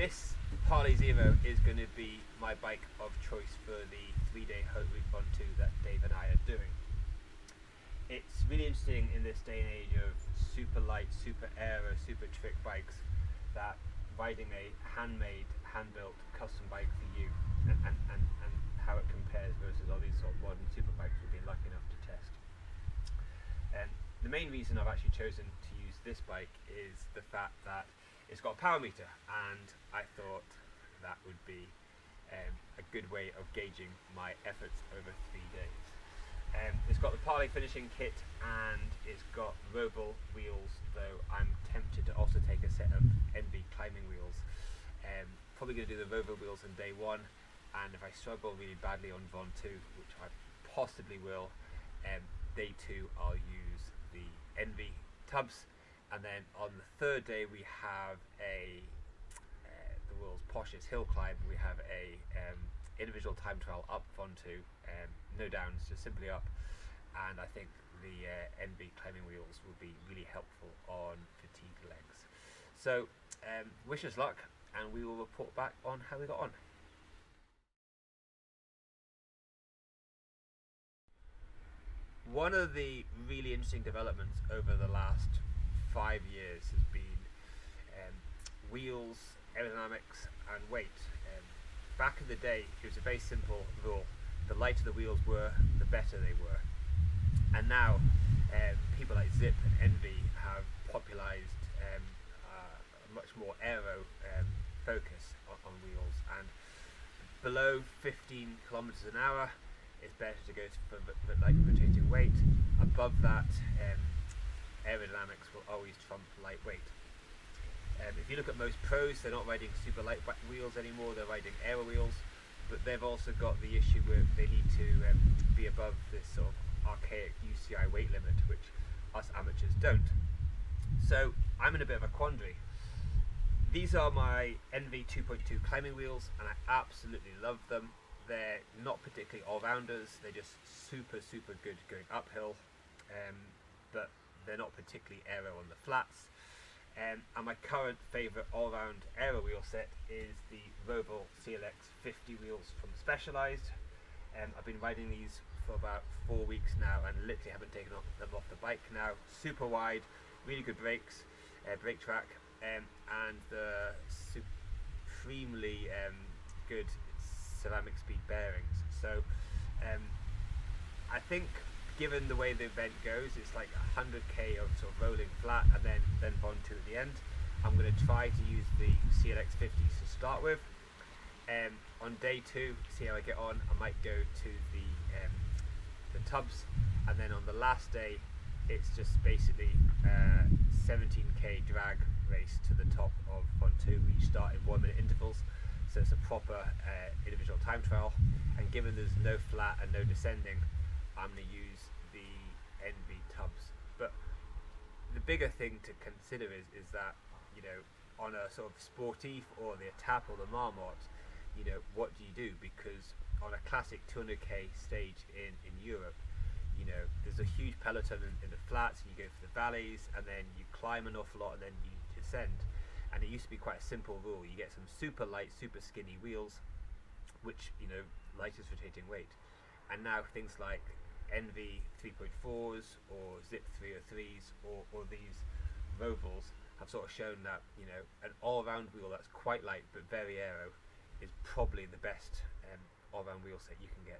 This Parlee Z-Zero is going to be my bike of choice for the 3-day Haute Route Ventoux that Dave and I are doing. It's really interesting in this day and age of super light, super aero, super trick bikes, that riding a handmade, hand-built custom bike for you and how it compares versus all these sort of modern super bikes we've been lucky enough to test. And the main reason I've actually chosen to use this bike is the fact that it's got a power meter, and I thought that would be a good way of gauging my efforts over 3 days. It's got the Parlee finishing kit, and it's got Roval wheels, though I'm tempted to also take a set of NV climbing wheels. Probably going to do the Roval wheels on day one, and if I struggle really badly on Ventoux, which I possibly will, day two I'll use the NV tubs. And then on the third day we have the world's poshest hill climb. We have a individual time trial up Ventoux, no downs, just simply up. And I think the NV climbing wheels will be really helpful on fatigue legs. So wish us luck, and we will report back on how we got on. One of the really interesting developments over the last 5 years has been wheels, aerodynamics and weight. Back in the day it was a very simple rule: the lighter the wheels were, the better they were. And now people like Zip and NV have popularized a much more aero focus on wheels, and below 15 kilometers an hour it's better to go for light rotating weight. Above that, aerodynamics will always trump lightweight. If you look at most pros, they're not riding super light wheels anymore, they're riding aero wheels, but they've also got the issue where they need to be above this sort of archaic UCI weight limit, which us amateurs don't. So I'm in a bit of a quandary. These are my NV 2.2 climbing wheels, and I absolutely love them. They're not particularly all-rounders, they're just super good going uphill, but they're not particularly aero on the flats. And my current favourite all-round aero wheel set is the Roval CLX 50 wheels from Specialized. I've been riding these for about 4 weeks now and literally haven't taken them off the bike now. Super wide, really good brakes, brake track, and the supremely good ceramic speed bearings. So I think, given the way the event goes, it's like 100k of sort of rolling flat and then Ventoux at the end. I'm going to try to use the CLX 50s to start with. On day two, see how I get on, I might go to the tubs, and then on the last day it's just basically 17k drag race to the top of Ventoux. We start in 1 minute intervals, so it's a proper individual time trial, and given there's no flat and no descending, I'm going to use the NV tubs. But the bigger thing to consider is that, you know, on a sort of sportif or the Étape or the Marmotte, you know, what do you do? Because on a classic 200k stage in Europe, you know, there's a huge peloton in the flats, and you go for the valleys, and then you climb an awful lot, and then you descend. And it used to be quite a simple rule: you get some super light, super skinny wheels, which, you know, lightest rotating weight. And now things like NV 3.4s or Zip 303s or these Rovals have sort of shown that, you know, an all-round wheel that's quite light but very aero is probably the best all-round wheel set you can get.